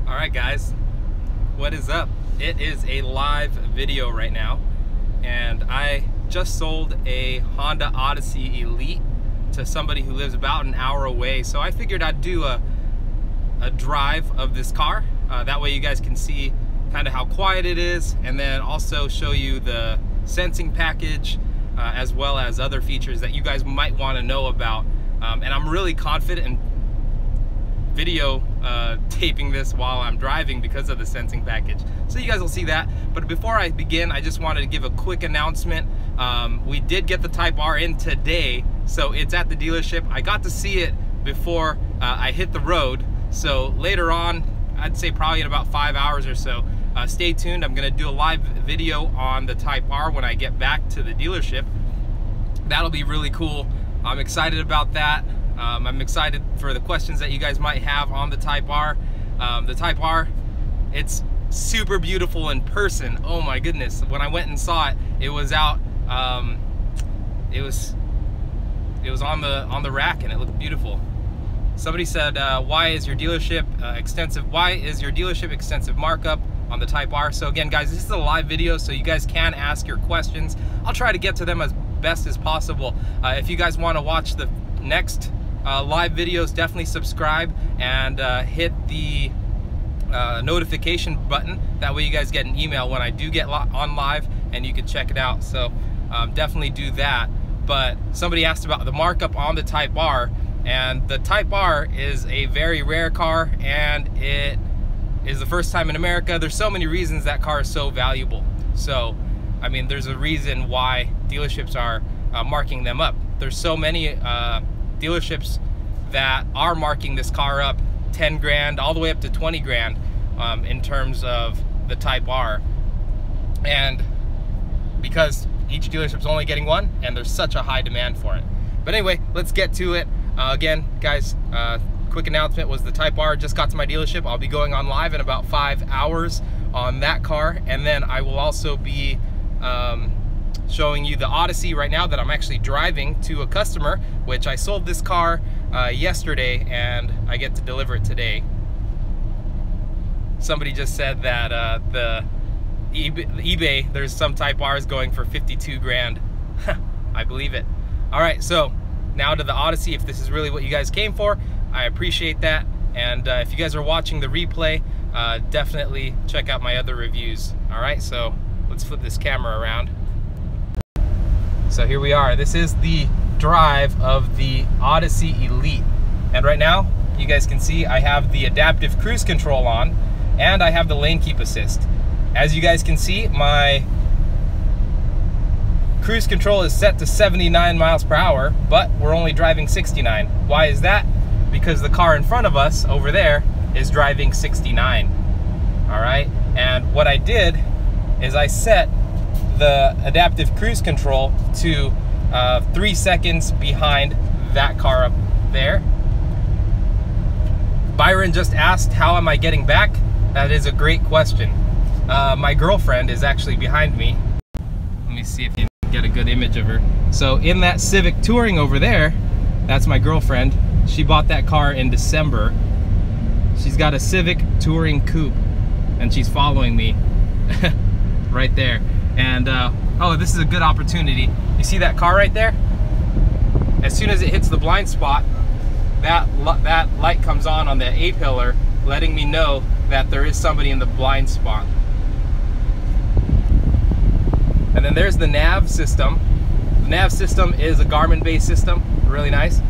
Alright guys, what is up? It is a live video right now, and I just sold a Honda Odyssey Elite to somebody who lives about an hour away. So I figured I'd do a drive of this car. That way you guys can see kind of how quiet it is, and then also show you the sensing package as well as other features that you guys might want to know about. And I'm really confident in video taping this while I'm driving because of the sensing package. So you guys will see that. But before I begin, I just wanted to give a quick announcement. We did get the Type R in today, so it's at the dealership. I got to see it before I hit the road. So later on, I'd say probably in about 5 hours or so, stay tuned. I'm gonna do a live video on the Type R when I get back to the dealership. That'll be really cool. I'm excited about that. I'm excited for the questions that you guys might have on the Type R. The Type R, it's super beautiful in person. Oh my goodness, when I went and saw it, it was out, it was on the rack, and it looked beautiful. Somebody said, why is your dealership extensive markup on the Type R? So again guys, this is a live video, so you guys can ask your questions. I'll try to get to them as best as possible. If you guys want to watch the next live videos, definitely subscribe and hit the notification button. That way you guys get an email when I do get on live, and you can check it out. So definitely do that. But somebody asked about the markup on the Type R, and the Type R is a very rare car, and it is the first time in America. There's so many reasons that car is so valuable. So I mean, there's a reason why dealerships are marking them up. There's so many dealerships that are marking this car up 10 grand all the way up to 20 grand in terms of the Type R, and because each dealership's only getting one and there's such a high demand for it. But anyway, let's get to it. Again guys, quick announcement was the Type R just got to my dealership. I'll be going on live in about 5 hours on that car, and then I will also be showing you the Odyssey right now that I'm actually driving to a customer, which I sold this car yesterday, and I get to deliver it today. Somebody just said that the eBay, there's some Type R's going for 52 grand. I believe it. All right, so now to the Odyssey. If this is really what you guys came for, I appreciate that. And if you guys are watching the replay, definitely check out my other reviews. All right, so let's flip this camera around. So here we are. This is the drive of the Odyssey Elite. And right now, you guys can see I have the adaptive cruise control on, and I have the lane keep assist. As you guys can see, my cruise control is set to 79 miles per hour, but we're only driving 69. Why is that? Because the car in front of us over there is driving 69. All right, and what I did is I set the adaptive cruise control to 3 seconds behind that car up there. Byron just asked, how am I getting back? That is a great question. My girlfriend is actually behind me. Let me see if you can get a good image of her. So in that Civic Touring over there, that's my girlfriend. She bought that car in December. She's got a Civic Touring Coupe, and she's following me right there. And oh, this is a good opportunity. You see that car right there? As soon as it hits the blind spot, that light comes on the A-pillar, letting me know that there is somebody in the blind spot. And then there's the nav system. The nav system is a Garmin-based system, really nice.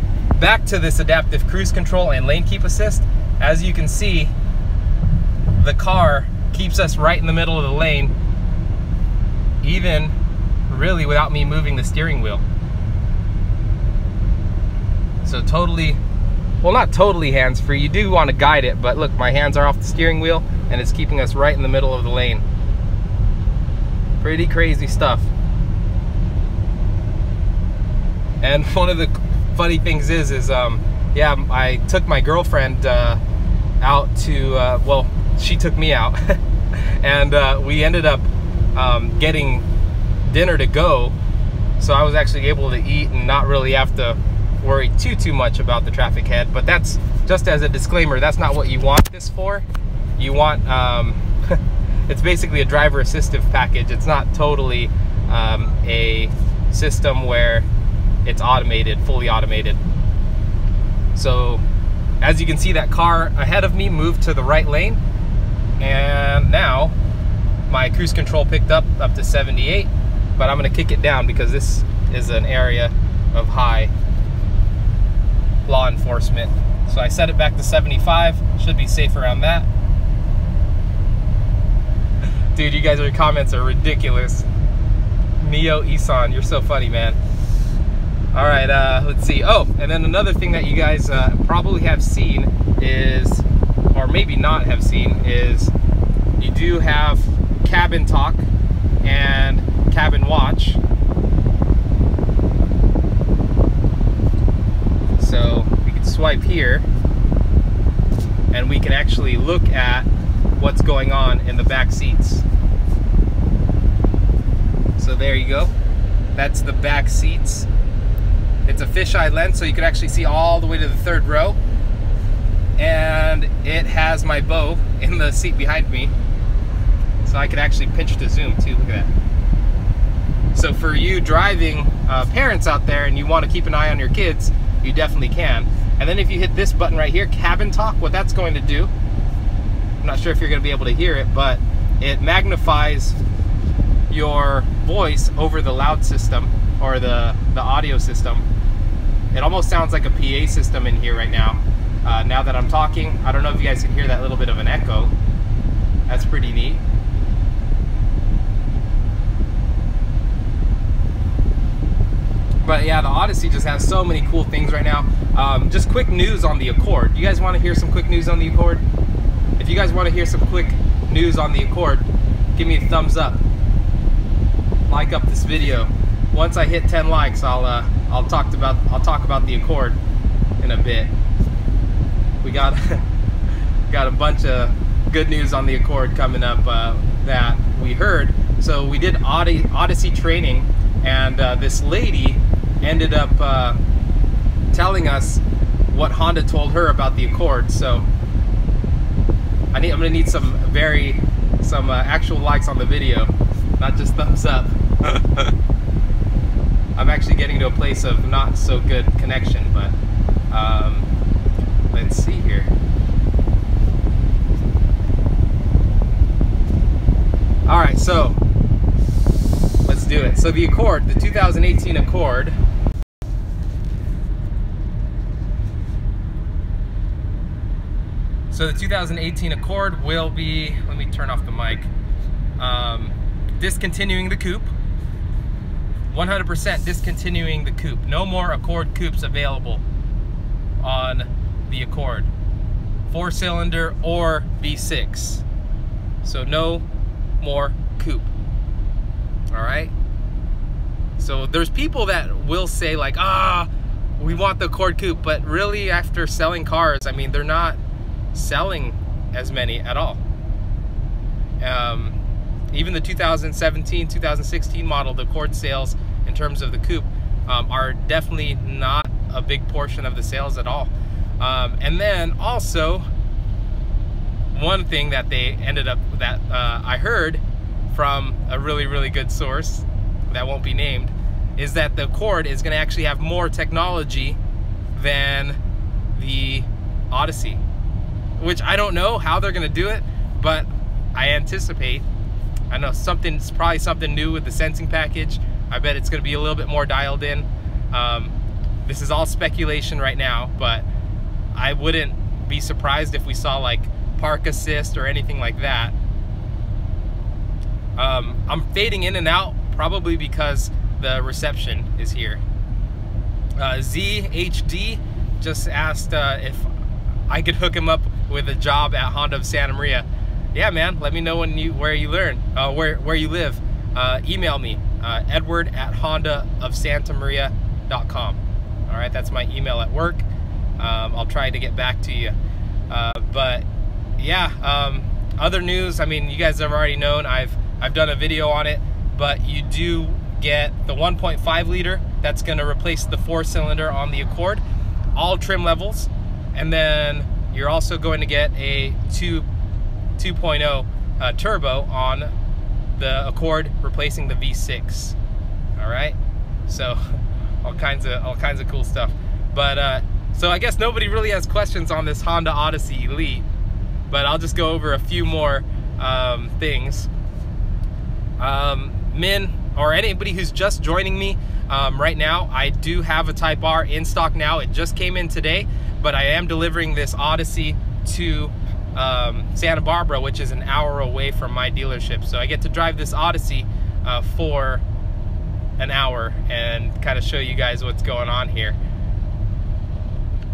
Back to this adaptive cruise control and lane keep assist. As you can see, the car keeps us right in the middle of the lane, even really without me moving the steering wheel. So totally, well, not totally hands-free. You do want to guide it, but look, my hands are off the steering wheel, and it's keeping us right in the middle of the lane. Pretty crazy stuff. And one of the funny things is yeah, I took my girlfriend out to, well, she took me out, and we ended up getting dinner to go, so I was actually able to eat and not really have to worry too much about the traffic head. But that's just as a disclaimer, that's not what you want this for. you want, it's basically a driver assistive package. It's not totally a system where it's automated, fully automated. So as you can see, that car ahead of me moved to the right lane, and now my cruise control picked up to 78, but I'm gonna kick it down because this is an area of high law enforcement. So I set it back to 75, should be safe around that. Dude, you guys, your comments are ridiculous. Neo Isan, you're so funny, man. All right, let's see. Oh, and then another thing that you guys probably have seen is, or maybe not have seen, is you do have cabin talk and cabin watch. So we can swipe here and we can actually look at what's going on in the back seats. So there you go. That's the back seats. It's a fisheye lens, so you can actually see all the way to the third row. And it has my bow in the seat behind me. So I could actually pinch to zoom too, look at that. So for you driving parents out there and you want to keep an eye on your kids, you definitely can. And then if you hit this button right here, cabin talk, what that's going to do, I'm not sure if you're going to be able to hear it, but it magnifies your voice over the loud system or the audio system. It almost sounds like a PA system in here right now. Now that I'm talking, I don't know if you guys can hear that little bit of an echo. That's pretty neat. But yeah, the Odyssey just has so many cool things right now. Just quick news on the Accord. You guys want to hear some quick news on the Accord? If you guys want to hear some quick news on the Accord, give me a thumbs up. Like up this video. Once I hit 10 likes, I'll talk about the Accord in a bit. We got a bunch of good news on the Accord coming up that we heard. So we did Odyssey training, and this lady ended up telling us what Honda told her about the Accord. So I'm gonna need some actual likes on the video, not just thumbs up. I'm actually getting to a place of not so good connection, but let's see here. All right, so let's do it. So the Accord, the 2018 Accord. So the 2018 Accord will be, let me turn off the mic, discontinuing the coupe. 100% discontinuing the coupe. No more Accord coupes available on the Accord. 4-cylinder or V6. So no more coupe. All right. So there's people that will say like, we want the Accord coupe, but really after selling cars, I mean, they're not selling as many at all. Even the 2017, 2016 model, the Accord sales in terms of the coupe are definitely not a big portion of the sales at all. And then also, one thing that they ended up, that I heard from a really, really good source that won't be named, is that the Accord is going to actually have more technology than the Odyssey. Which I don't know how they're going to do it, but I anticipate. I know it's probably something new with the sensing package. I bet it's going to be a little bit more dialed in. This is all speculation right now, but I wouldn't be surprised if we saw like park assist or anything like that. I'm fading in and out probably because the reception is here. ZHD just asked if I could hook him up with a job at Honda of Santa Maria. Yeah, man, let me know where you live. Email me, edward@hondaofsantamaria.com. All right, that's my email at work. I'll try to get back to you. But yeah, other news, I mean, you guys have already known, I've done a video on it, but you do get the 1.5 liter that's going to replace the 4-cylinder on the Accord, all trim levels, and then you're also going to get a 2.0 turbo on the Accord, replacing the V6. All right, so all kinds of cool stuff. But so I guess nobody really has questions on this Honda Odyssey Elite, but I'll just go over a few more things. Min, or anybody who's just joining me right now, I do have a Type R in stock now. It just came in today, but I am delivering this Odyssey to Santa Barbara, which is an hour away from my dealership. So I get to drive this Odyssey for an hour and kind of show you guys what's going on here.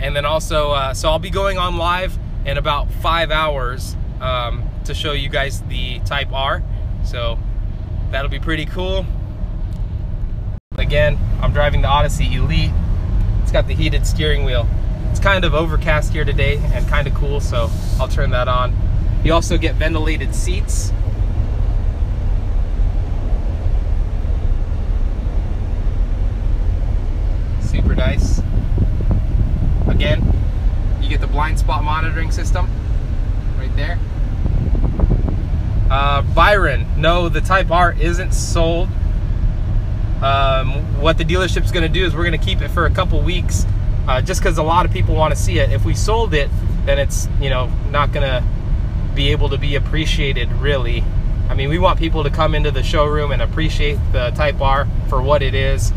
And then also, so I'll be going on live in about 5 hours to show you guys the Type R. So that'll be pretty cool. Again, I'm driving the Odyssey Elite. It's got the heated steering wheel. It's kind of overcast here today and kind of cool, so I'll turn that on. You also get ventilated seats. Super nice. Again, you get the blind spot monitoring system right there. Byron, no, the Type R isn't sold. What the dealership's going to do is we're going to keep it for a couple weeks, just because a lot of people want to see it. If we sold it, then it's, you know, not going to be able to be appreciated, really. I mean, we want people to come into the showroom and appreciate the Type R for what it is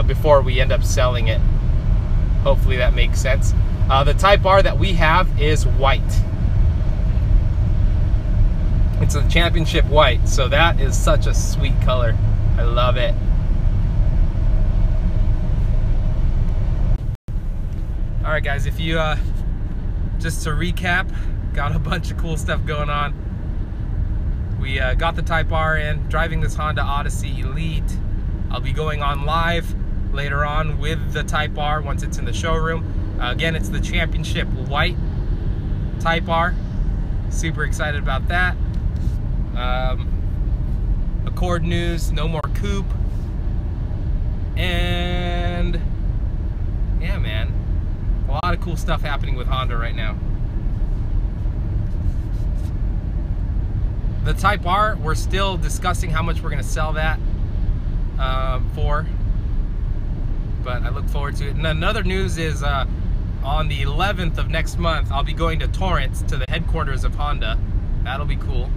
before we end up selling it. Hopefully that makes sense. The Type R that we have is white. It's a championship white, so that is such a sweet color. I love it. All right, guys, if you just to recap, got a bunch of cool stuff going on. We got the Type R in, driving this Honda Odyssey Elite. I'll be going on live later on with the Type R once it's in the showroom. Again, it's the championship white Type R. Super excited about that. Accord news, no more coupe. And yeah, man, a lot of cool stuff happening with Honda right now. The Type R, we're still discussing how much we're going to sell that for, but I look forward to it. And another news is on the 11th of next month, I'll be going to Torrance, to the headquarters of Honda. That'll be cool.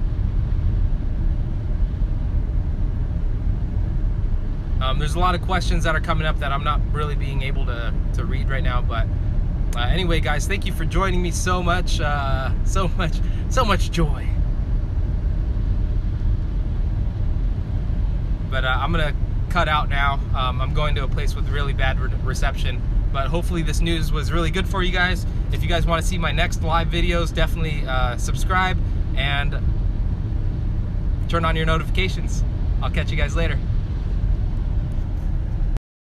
There's a lot of questions that are coming up that I'm not really being able to read right now, but anyway, guys, thank you for joining me so much. So much joy. But I'm gonna cut out now. I'm going to a place with really bad reception, but hopefully this news was really good for you guys. If you guys want to see my next live videos, definitely subscribe and turn on your notifications. I'll catch you guys later.